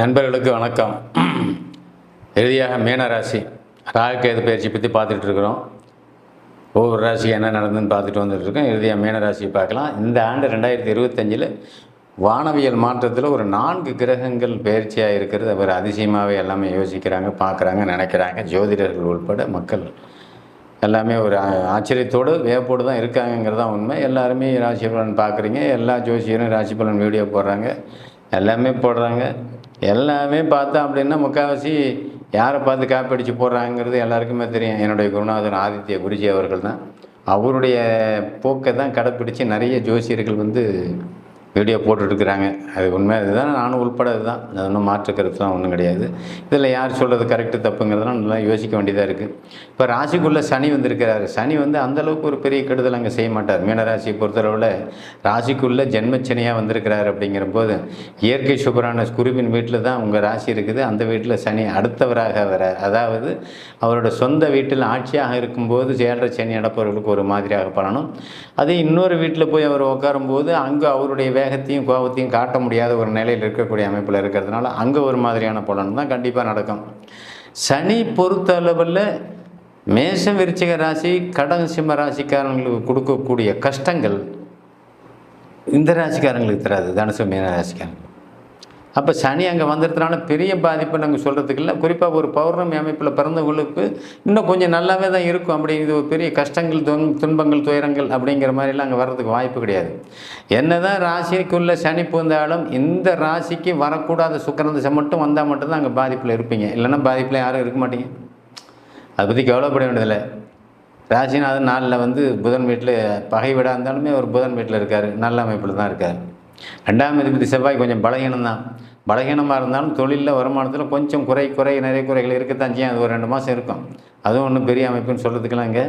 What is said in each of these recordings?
நண்பர்களுக்கு வணக்கம். இறுதியாக மீனராசி ராகுகேது பயிற்சி பற்றி பார்த்துட்டு இருக்கிறோம். ஒவ்வொரு ராசிக்கு என்ன நடந்ததுன்னு பார்த்துட்டு வந்துட்டுருக்கோம். இறுதியாக மீனராசியை பார்க்கலாம். இந்த ஆண்டு 2025 வானவியல் மாற்றத்தில் ஒரு 4 கிரகங்கள் பயிற்சியாக இருக்கிறது. அவர் அதிசயமாகவே எல்லாமே யோசிக்கிறாங்க, பார்க்குறாங்க, நினைக்கிறாங்க. ஜோதிடர்கள் உட்பட மக்கள் எல்லாமே ஒரு ஆச்சரியத்தோடு வியப்போடு தான் இருக்காங்கங்கிறது தான் உண்மை. எல்லாருமே ராசி பலன் பார்க்குறீங்க. எல்லா ஜோசியரும் ராசி பலன் வீடியோ போடுறாங்க, எல்லாமே போடுறாங்க. எல்லாமே பார்த்தா அப்படின்னா முக்கால்வாசி யாரை பார்த்து காப்பி அடித்து போடுறாங்கிறது எல்லாருக்குமே தெரியும். என்னுடைய குருநாதர் ஆதித்ய குருஜி அவர்கள் தான். அவருடைய போக்கை தான் கடைப்பிடித்து நிறைய ஜோசியர்கள் வீடியோ போட்டுட்ருக்குறாங்க. அது உண்மை, அதுதான் நானும் உள்பட அதுதான். அது ஒன்றும் மாற்றுக்கிறதுலாம் ஒன்றும் கிடையாது. இதில் யார் சொல்கிறது கரெக்டு தப்புங்கிறதுலாம் நல்லா யோசிக்க வேண்டியதாக இருக்குது. இப்போ ராசிக்குள்ளே சனி வந்திருக்கிறாரு. சனி அந்தளவுக்கு ஒரு பெரிய கெடுதல் அங்கே செய்ய மாட்டார். மீனராசியை பொறுத்தளவில் ராசிக்குள்ளே ஜென்மச்சனியாக வந்திருக்கிறார். அப்படிங்கிற போது இயற்கை சுபரான குருவின் வீட்டில் தான் உங்கள் ராசி இருக்குது. அந்த வீட்டில் சனி அடுத்தவராக வரார். அதாவது அவரோட சொந்த வீட்டில் ஆட்சியாக இருக்கும்போது 7.5 சனி நடப்பவர்களுக்கு ஒரு மாதிரியாக பலனும், அதே இன்னொரு வீட்டில் போய் அவர் உட்காரும்போது அங்கே அவருடைய வேகத்தையும் கோபத்தையும் காட்ட முடியாத ஒரு நிலையில் இருக்கக்கூடிய அமைப்பில் இருக்கிறதுனால அங்கே ஒரு மாதிரியான பலன் தான் கண்டிப்பாக நடக்கும். சனி பொறுத்த அளவில் மேஷம் விருச்சிக ராசி கடக சிம்ம ராசிக்காரங்களுக்கு கொடுக்கக்கூடிய கஷ்டங்கள் இந்த ராசிக்காரங்களுக்கு தராது, தனுசு மீன ராசிக்காரங்களுக்கு. அப்போ சனி அங்கே வந்துடுறதுனால பெரிய பாதிப்பு நாங்கள் சொல்கிறதுக்கு இல்லை. குறிப்பாக ஒரு பௌர்ணமி அமைப்பில் பிறந்தவங்களுக்கு இன்னும் கொஞ்சம் நல்லாவே தான் இருக்கும். அப்படி இது ஒரு பெரிய கஷ்டங்கள், துன்பங்கள், துயரங்கள் அப்படிங்கிற மாதிரிலாம் அங்கே வர்றதுக்கு வாய்ப்பு கிடையாது. என்ன தான் ராசிக்குள்ளே சனி பூந்தாலும் இந்த ராசிக்கு வரக்கூடாத சுக்கிரன் மட்டும் வந்தால் மட்டும்தான் அங்கே பாதிப்பில் இருப்பீங்க. இல்லைன்னா பாதிப்பில் யாரும் இருக்க மாட்டீங்க. அதை பற்றி கவலைப்பட வேண்டியதில்லை. ராசிநாதன் 4ல் புதன் வீட்டில் பகை விடாக இருந்தாலுமே அவர் புதன் வீட்டில் இருக்கார், நல்ல அமைப்பில் தான் இருக்கார். 2ஆம் அதிபதி செவ்வாய் கொஞ்சம் பலகீனம் தான். பலகீனமாக இருந்தாலும் தொழிலில் வருமானத்தில் கொஞ்சம் நிறைய குறைகள் இருக்கத்தான் செய்யும். அது ஒரு 2 மாதம் இருக்கும். அதுவும் ஒன்றும் பெரிய அமைப்புன்னு சொல்கிறதுக்கெல்லாம் இங்கே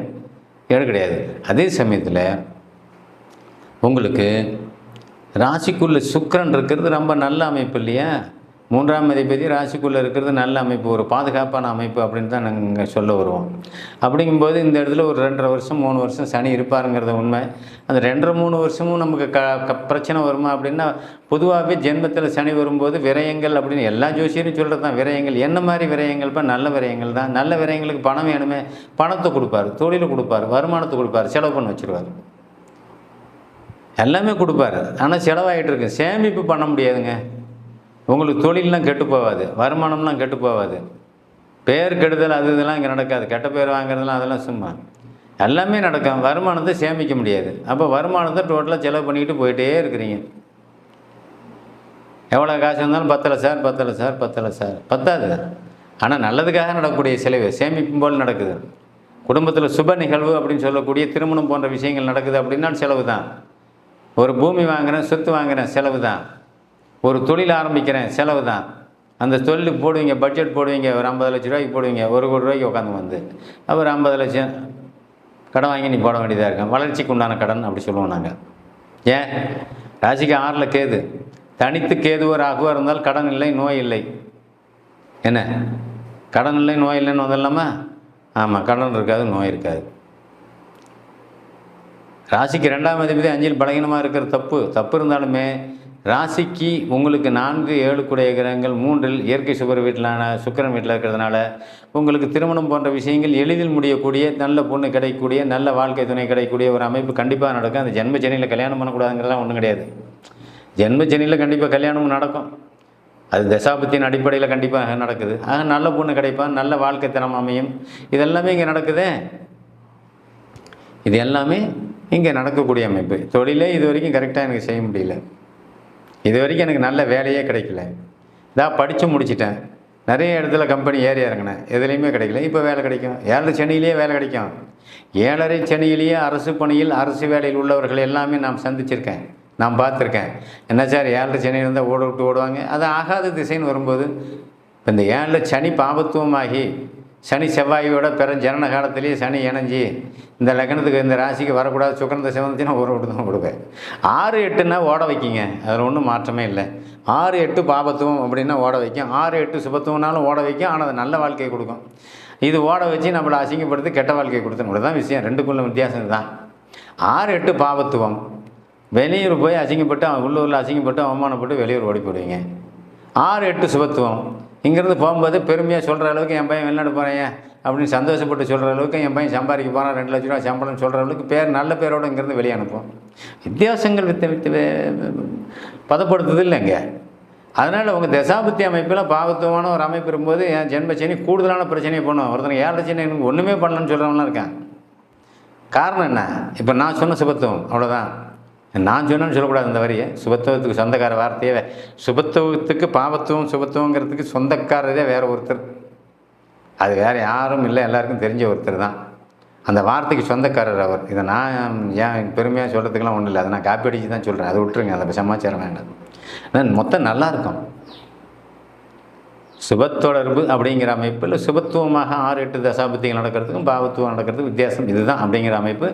ஏடு கிடையாது. அதே சமயத்தில் உங்களுக்கு ராசிக்குள்ளே சுக்கிரன் இருக்கிறது ரொம்ப நல்ல அமைப்பு இல்லையா? 3ஆம் அதிபதி ராசிக்குள்ளே இருக்கிறது நல்ல அமைப்பு, ஒரு பாதுகாப்பான அமைப்பு அப்படின்னு தான் நாங்கள் சொல்ல வருவோம். அப்படிங்கும்போது இந்த இடத்துல ஒரு 2.5 வருஷம் 3 வருஷம் சனி இருப்பாருங்கிறத உண்மை. அந்த 2.5-3 வருஷமும் நமக்கு பிரச்சனை வருமா அப்படின்னா, பொதுவாகவே ஜென்மத்தில் சனி வரும்போது விரயங்கள் அப்படின்னு எல்லா ஜோசியரும் சொல்கிறது தான். விரயங்கள் என்ன மாதிரி விரயங்கள்? இப்போ நல்ல விரயங்கள் தான். நல்ல விரயங்களுக்கு பணம் வேணுமே, பணத்தை கொடுப்பார், தொழிலை கொடுப்பார், வருமானத்தை கொடுப்பார், செலவு பண்ண வச்சுருவார், எல்லாமே கொடுப்பார். ஆனால் செலவாகிட்டு இருக்கு. சேமிப்பு பண்ண முடியாதுங்க. உங்களுக்கு தொழிலெலாம் கெட்டு போகாது, வருமானம்லாம் கெட்டு போகாது, பேர் கெடுதல் அது இதெல்லாம் இங்கே நடக்காது. கெட்ட பேர் வாங்குறதுலாம் அதெல்லாம் சும்மா எல்லாமே நடக்கும். வருமானத்தை சேமிக்க முடியாது. அப்போ வருமானத்தை டோட்டலாக செலவு பண்ணிக்கிட்டு போயிட்டே இருக்கிறீங்க. எவ்வளோ காசு இருந்தாலும் பத்தலை சார் பத்தாது. ஆனால் நல்லதுக்காக நடக்கக்கூடிய செலவு சேமிப்பும் போல் நடக்குது. குடும்பத்தில் சுப நிகழ்வு அப்படின்னு சொல்லக்கூடிய திருமணம் போன்ற விஷயங்கள் நடக்குது அப்படின்னா செலவு தான். ஒரு பூமி வாங்குகிறேன், சொத்து வாங்குகிறேன், செலவு தான். ஒரு தொழில் ஆரம்பிக்கிறேன், செலவு தான். அந்த தொழிலுக்கு போடுவீங்க, பட்ஜெட் போடுவீங்க, ஒரு 50 லட்ச ரூபாய்க்கு போடுவீங்க, 1 கோடி ரூபாய்க்கு உட்காந்து அப்புறம் 50 லட்சம் கடன் வாங்கி நீ போட வேண்டியதாக இருக்கும். வளர்ச்சிக்கு உண்டான கடன் அப்படி சொல்லுவோம் நாங்கள். ஏன்? ராசிக்கு 6ல் கேது, தனித்து கேதுவோ ராகுவோ இருந்தால் கடன் இல்லை, நோய் இல்லை. என்ன கடன் இல்லை, நோய் இல்லைன்னு வந்துடலாமா? ஆமாம், கடன் இருக்காது, நோய் இருக்காது. ராசிக்கு 2ஆம் அதிபதி 5ல் பலகீனமாக இருக்கிற தப்பு இருந்தாலுமே ராசிக்கு உங்களுக்கு 4-7 கூடிய கிரகங்கள் 3ல் இயற்கை சுபர் வீட்டிலான சுக்கிரன் வீட்டில் இருக்கிறதுனால உங்களுக்கு திருமணம் போன்ற விஷயங்கள் எளிதில் முடியக்கூடிய, நல்ல பொண்ணு கிடைக்கக்கூடிய, நல்ல வாழ்க்கை துணை கிடைக்கக்கூடிய ஒரு அமைப்பு கண்டிப்பாக நடக்கும். அந்த ஜென்ம சனியில் கல்யாணம் பண்ணக்கூடாதுங்கிறதுலாம் ஒன்றும் கிடையாது. ஜென்ம சனியில் கண்டிப்பாக கல்யாணமும் நடக்கும். அது தசாபத்தின் அடிப்படையில் கண்டிப்பாக நடக்குது. ஆக நல்ல பொண்ணு கிடைப்பான், நல்ல வாழ்க்கை தரம் அமையும். இதெல்லாமே இங்கே நடக்குது. இது எல்லாமே இங்கே நடக்கக்கூடிய அமைப்பு. தொழிலே இது வரைக்கும் கரெக்டாக எனக்கு செய்ய முடியல, இது வரைக்கும் எனக்கு நல்ல வேலையே கிடைக்கல, இதான் படித்து முடிச்சிட்டேன், நிறைய இடத்துல கம்பெனி ஏறி இறங்கினேன், எதுலேயுமே கிடைக்கல, இப்போ வேலை கிடைக்கும். 7 சனியிலேயே வேலை கிடைக்கும். 7.5 சனியிலேயே அரசு பணியில் அரசு வேலையில் உள்ளவர்கள் எல்லாமே நான் சந்திச்சிருக்கேன், நான் பார்த்துருக்கேன். என்ன சார் 7 சனியில் இருந்தால் ஓடுவாங்க. அது ஆகாத திசைன்னு வரும்போது இப்போ இந்த 7 சனி பாபத்துவமாகி சனி செவ்வாயோட ஜனன காலத்திலேயே சனி இணைஞ்சி இந்த லக்னத்துக்கு இந்த ராசிக்கு வரக்கூடாது சுக்கிரன் தசை வந்துச்சுன்னா ஒரு விட்டு தான் கொடுப்பேன். 6-8ன்னா ஓட வைக்கிங்க, அதில் ஒன்றும் மாற்றமே இல்லை. 6-8 பாபத்துவம் அப்படின்னா ஓட வைக்கும், 6-8 சுபத்துவம்னாலும் ஓட வைக்கும். ஆனால் அது நல்ல வாழ்க்கையை கொடுக்கும். இது ஓட வச்சு நம்மளை அசிங்கப்படுத்தி கெட்ட வாழ்க்கையை கொடுத்தோம் தான் விஷயம். ரெண்டுக்குள்ள வித்தியாசம் தான். 6-8 பாபத்துவம் வெளியூர் போய் அசிங்கப்பட்டு உள்ளூரில் அசிங்கப்பட்டு அவமானப்பட்டு வெளியூர் ஓடி போடுவீங்க. 6 8 சுபத்துவம். இங்கேருந்து போகும்போது பெருமையாக சொல்கிற அளவுக்கு என் பையன் வெளிநாடு போகிறேன் அப்படின்னு சந்தோஷப்பட்டு சொல்கிற அளவுக்கு என் பையன் சம்பாதிக்க போகிறான் 2 லட்ச ரூபா சம்பளம் சொல்கிற அளவுக்கு நல்ல பேரோடு இங்கேருந்து வெளியே அனுப்புவோம். வித்தியாசங்கள் பதப்படுத்துது இல்லைங்க. அதனால் உங்கள் தசாபுத்தி அமைப்பில் பாவத்துவமான ஒரு அமைப்பு இருக்கும்போது என் ஜென்மச்சனி கூடுதலான பிரச்சனையை பண்ணும். ஒருத்தனுக்கு 7 லட்சம் எனக்கு ஒன்றுமே பண்ணலன்னு சொல்கிறவங்களாம் இருக்கான். காரணம் என்ன? இப்போ நான் சொன்ன சுபத்துவம் அவ்வளோதான். நான் சொன்னேன்னு சொல்லக்கூடாது. இந்த வரியை சுபத்துவத்துக்கு சொந்தக்கார வார்த்தையே சுபத்துவத்துக்கு பாவத்துவம் சுபத்துவங்கிறதுக்கு சொந்தக்காரதே வேறு ஒருத்தர். அது வேறு யாரும் இல்லை, எல்லாருக்கும் தெரிஞ்ச ஒருத்தர் தான். அந்த வார்த்தைக்கு சொந்தக்காரர் அவர். இதை நான் ஏன் பெருமையாக சொல்கிறதுக்கெல்லாம் ஒன்றும் இல்லை. அதை நான் காப்பி அடித்து தான் சொல்கிறேன். அதை விட்டுருங்க, அந்த சமாச்சாரம் வேண்டாம். மொத்தம் நல்லாயிருக்கும். சுபத்தொடர்பு அப்படிங்கிற அமைப்பில் சுபத்துவமாக 6 8 தசாபுத்திகள் நடக்கிறதுக்கும் பாவத்துவம் நடக்கிறதுக்கும் வித்தியாசம் இதுதான் அப்படிங்கிற அமைப்பு.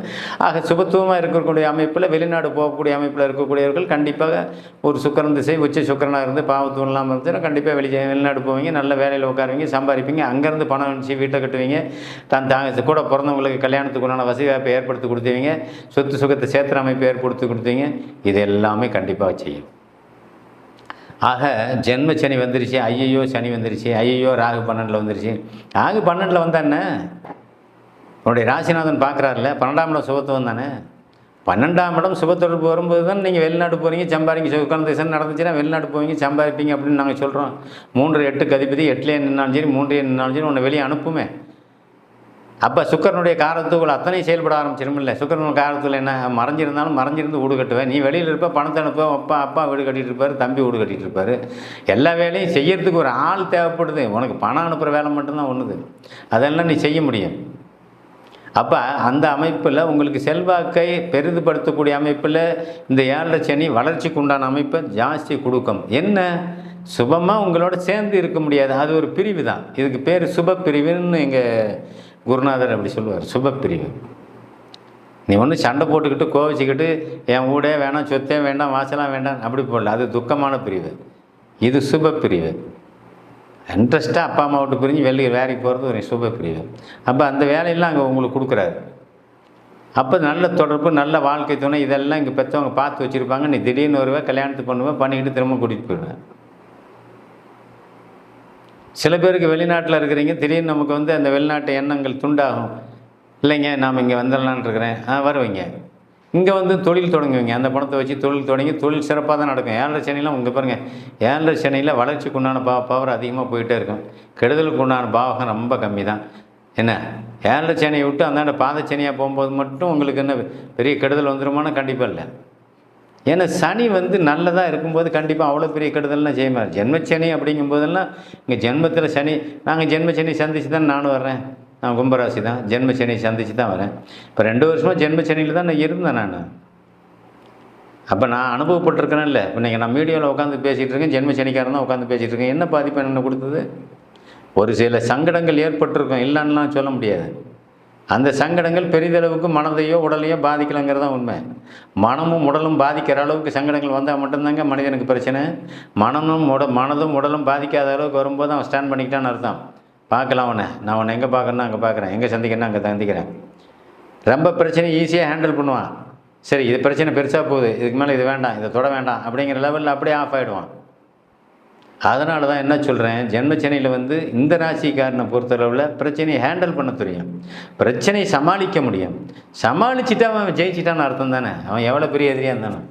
ஆக சுபத்துவமாக இருக்கக்கூடிய அமைப்பில் வெளிநாடு போகக்கூடிய அமைப்பில் இருக்கக்கூடியவர்கள் கண்டிப்பாக ஒரு சுக்கரன் திசை உச்ச சுக்கரனாக இருந்து பாவத்துவம் இல்லாமல் இருந்துச்சுன்னா கண்டிப்பாக வெளிநாடு போவீங்க, நல்ல வேலையில் உட்காருவீங்க, சம்பாதிப்பீங்க, அங்கேருந்து பணம் அனுப்பிச்சு வீட்டை கட்டுவீங்க, கூட பிறந்தவங்களுக்கு கல்யாணத்துக்கு உண்டான வசதி வாய்ப்பை ஏற்படுத்தி கொடுத்துவீங்க, சொத்து சுகத்தை சேத்திர அமைப்பை ஏற்படுத்தி கொடுத்தீங்க. இது எல்லாமே கண்டிப்பாக செய்யும். ஆக ஜென்ம சனி வந்துருச்சு, ஐயையோ சனி வந்துருச்சு, ஐயையோ ராகு 12 வந்துருச்சு. ராகு 12 வந்தா என்ன? உன்னுடைய ராசிநாதன் பார்க்குறாருல, 12ஆம் இடம் சுபத்துவம் தானே. 12ஆம் இடம் சுபத்தொடர்பு வரும்போது தான் நீங்கள் வெளிநாடு போகிறீங்க, சம்பாதிங்க. சுக்கரன் திசை நடந்துச்சுன்னா வெளிநாடு போவீங்க, சம்பாதிப்பீங்க அப்படின்னு நாங்கள் சொல்கிறோம். 3 8 அதிபதி 8லேயே நின்னாலும் சரி 3 நின்னாலும் சரி உன்னை வெளியே அனுப்புமே. அப்போ சுக்கரனுடைய காரத்துக்குள் அத்தனை செயல்பட ஆரம்பிச்சிருமில்ல. சுக்கரனுடைய காரத்தில் என்ன? மறைஞ்சிருந்து வீடு கட்டுவேன். நீ வெளியில் இருப்ப, பணத்தை அனுப்புவேன். அப்பா வீடு கட்டிகிட்டு இருப்பார், தம்பி வீடு கட்டிகிட்டு இருப்பார். எல்லா வேலையும் செய்யறதுக்கு ஒரு ஆள் தேவைப்படுது. உனக்கு பணம் அனுப்புகிற வேலை மட்டும்தான் ஒன்றுது. அதெல்லாம் நீ செய்ய முடியும். அப்போ அந்த அமைப்பில் உங்களுக்கு செல்வாக்கை பெரிதுபடுத்தக்கூடிய அமைப்பில் இந்த 7 சனி வளர்ச்சிக்கு உண்டான அமைப்பை ஜாஸ்தி கொடுக்கும். என்ன? சுபமாக உங்களோட சேர்ந்து இருக்க முடியாது. அது ஒரு பிரிவு தான். இதுக்கு பேர் சுப பிரிவுன்னு எங்கள் குருநாதர் அப்படி சொல்லுவார். சுப பிரிவு. நீ ஒன்று சண்டை போட்டுக்கிட்டு கோவிச்சிக்கிட்டு என் வீடே வேணாம், சொத்தே வேண்டாம், வாசலாம் வேண்டாம் அப்படி போடல. அது துக்கமான பிரிவு. இது சுப பிரிவு. இன்ட்ரெஸ்ட்டாக அப்பா அம்மா விட்டு பிரிஞ்சு வேலைக்கு போகிறது ஒரு சுப பிரிவு. அப்போ அந்த வேலையெல்லாம் அங்கே உங்களுக்கு கொடுக்குறாரு. அப்போ நல்ல தொடர்பு, நல்ல வாழ்க்கை துணை இதெல்லாம் இங்கே பெற்றவங்க பார்த்து வச்சுருப்பாங்க. நீ திடீர்னு வருவே, கல்யாணத்துக்கு பண்ணுவேன், பண்ணிக்கிட்டு திரும்ப கூட்டிகிட்டு போயிடுவேன். சில பேருக்கு வெளிநாட்டில் இருக்கிறீங்க, திடீர்னு நமக்கு அந்த வெளிநாட்டு எண்ணங்கள் துண்டாகும். இல்லைங்க நாம் இங்கே வந்துடலான்னு இருக்கிறேன். வருவீங்க. இங்கே தொழில் தொடங்குவீங்க. அந்த பணத்தை வச்சு தொழில் தொடங்கி தொழில் சிறப்பாக தான் நடக்கும். 7 சனிலாம் உங்கள் பாருங்கள், 7 சனியில் வளர்ச்சிக்கு உண்டான பவர் அதிகமாக போயிட்டே இருக்கும். கெடுதலுக்கு உண்டான பாவகம் ரொம்ப கம்மி தான். என்ன 7 சனியை விட்டு அந்தாண்ட பாதச்சனியாக போகும்போது மட்டும் உங்களுக்கு என்ன பெரிய கெடுதல் வந்துருமானா கண்டிப்பாக இல்லை. ஏன்னா சனி நல்லதாக இருக்கும்போது கண்டிப்பாக அவ்வளோ பெரிய கெடுதல்லாம் செய்ய மாதிரி. ஜென்மச்சனி அப்படிங்கும்போதெல்லாம் இங்கே ஜென்மத்தில் சனி, நாங்கள் ஜென்மச்சனி சந்தித்து தான் நானும் வர்றேன். நான் கும்பராசி தான், ஜென்மச்சனி சந்தித்து தான் வரேன். இப்போ 2 வருஷமாக ஜென்மச்சனியில் தான் நான் இருந்தேன். அப்போ நான் அனுபவப்பட்டிருக்கேன் இல்லை. இப்போ நீங்கள் நான் மீடியாவில் உட்காந்து பேசிகிட்டு இருக்கேன், ஜென்மச்சனிக்காரன் தான் உட்காந்து பேசிகிட்டு இருக்கேன். என்ன பாதிப்பு என்ன கொடுத்தது? ஒரு சில சங்கடங்கள் ஏற்பட்டிருக்கும், இல்லைன்னுலாம் சொல்ல முடியாது. அந்த சங்கடங்கள் பெரிதளவுக்கு மனதையோ உடலையோ பாதிக்கலைங்கிறது தான் உண்மை. மனமும் உடலும் பாதிக்கிற அளவுக்கு சங்கடங்கள் வந்தால் மட்டும்தாங்க மனிதனுக்கு பிரச்சனை. மனதும் உடலும் பாதிக்காத அளவுக்கு வரும்போது அவன் ஸ்டாண்ட் பண்ணிக்கிட்டான்னு அர்த்தம். பார்க்கலாம் அவனை, நான் அவனை எங்கே பார்க்கணுன்னா அங்கே பார்க்குறேன், எங்கே சந்திக்கணும்னா அங்கே சந்திக்கிறேன். ரொம்ப பிரச்சனை ஈஸியாக ஹேண்டில் பண்ணுவான். சரி இது பிரச்சனை பெருசாக போகுது, இதுக்கு மேலே இது வேண்டாம், இதை தொட வேண்டாம் அப்படிங்கிற லெவலில் அப்படியே ஆஃப் ஆகிடுவான். அதனால தான் என்ன சொல்கிறேன், ஜென்மச்சனியில் இந்த ராசிக்காரனை பொறுத்தளவில் பிரச்சனையை ஹேண்டில் பண்ண தெரியும், பிரச்சனையை சமாளிக்க முடியும். சமாளிச்சுட்டு அவன் ஜெயிச்சிட்டான்னு அர்த்தம் தானே, அவன் எவ்வளோ பெரிய எதிரியாக இருந்தானே.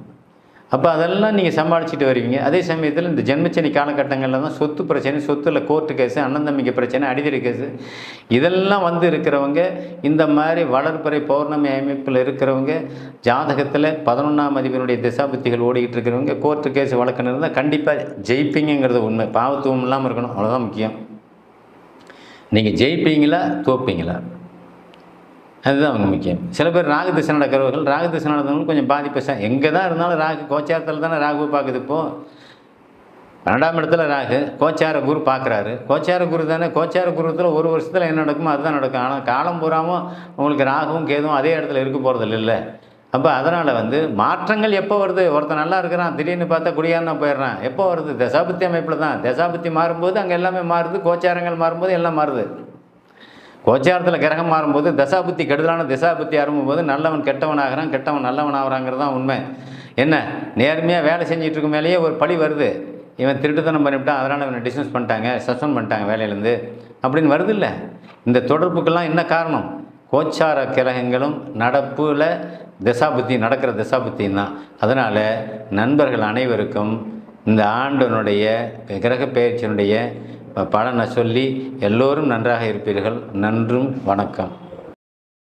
அப்போ அதெல்லாம் நீங்கள் சமாளிச்சுட்டு வருவீங்க. அதே சமயத்தில் இந்த ஜென்மச்சனி காலகட்டங்களில் தான் சொத்து பிரச்சனை, சொத்தில் கோர்ட்டு கேஸு, அண்ணன் தம்பிக்கு பிரச்சனை, அடிதடி கேஸு இதெல்லாம் இருக்கிறவங்க, இந்த மாதிரி வளர்ப்பறை பௌர்ணமி அமைப்பில் இருக்கிறவங்க, ஜாதகத்தில் 11ஆம் அதிபனுடைய திசாபுத்திகள் ஓடிக்கிட்டு இருக்கிறவங்க கோர்ட்டு கேஸு வழக்குன்னு இருந்தால் கண்டிப்பாக ஜெயிப்பீங்கிறது உண்மை. பாவத்துவம் இல்லாமல் இருக்கணும், அவ்வளோதான் முக்கியம். நீங்கள் ஜெயிப்பீங்களா தோப்பீங்களா அதுதான் அவங்க முக்கியம். சில பேர் ராகு திசை நடக்கிறவர்கள், ராகு திசை நடந்தவங்களும் கொஞ்சம் பாதிப்பு. எங்கே தான் இருந்தாலும் ராகு கோச்சாரத்தில் தானே ராகுவை பார்க்குது. இப்போது 12ஆம் இடத்துல ராகு கோச்சார குரு பார்க்குறாரு. கோச்சார குரு தானே, கோச்சார குருத்தில் ஒரு வருஷத்தில் என்ன நடக்குமோ அதுதான் நடக்கும். ஆனால் காலம் பூராமல் உங்களுக்கு ராகுவும் கேதுவும் அதே இடத்துல இருக்க போகிறது இல்லை. அப்போ அதனால் மாற்றங்கள் எப்போ வருது? ஒருத்தன் நல்லா இருக்கிறான், திடீர்னு பார்த்தா குடியாரனா போயிடுறான். எப்போ வருது? தசாபுத்தி அமைப்பில் தான். தசாபுத்தி மாறும்போது அங்கே எல்லாமே மாறுது, கோச்சாரங்கள் மாறும்போது எல்லாம் மாறுது. கோச்சாரத்தில் கிரகம் மாறும்போது, தசாபுத்தி கெடுதலான தசாபுத்தி ஆரம்பும்போது நல்லவன் கெட்டவன் ஆகிறான், கெட்டவன் நல்லவன் ஆகிறாங்கிறது தான் உண்மை. என்ன நேர்மையாக வேலை செஞ்சிட்டு இருக்க மேலேயே ஒரு பழி வருது. இவன் திருட்டுத்தனம் பண்ணிவிட்டான், அதனால் இவனை டிஸ்மிஸ் பண்ணிட்டாங்க, சஸ்பெண்ட் பண்ணிட்டாங்க வேலையிலேருந்து அப்படின்னு வருது இல்லை. இந்த தொடர்புக்கெல்லாம் என்ன காரணம்? கோச்சார கிரகங்களும் நடப்பில் திசாபுத்தி நடக்கிற திசாபுத்தியும் தான். அதனால் நண்பர்கள் அனைவருக்கும் இந்த ஆண்டினுடைய கிரக பெயர்ச்சியினுடைய பலனை சொல்லி எல்லோரும் நன்றாக இருப்பீர்கள். நன்றும் வணக்கம்.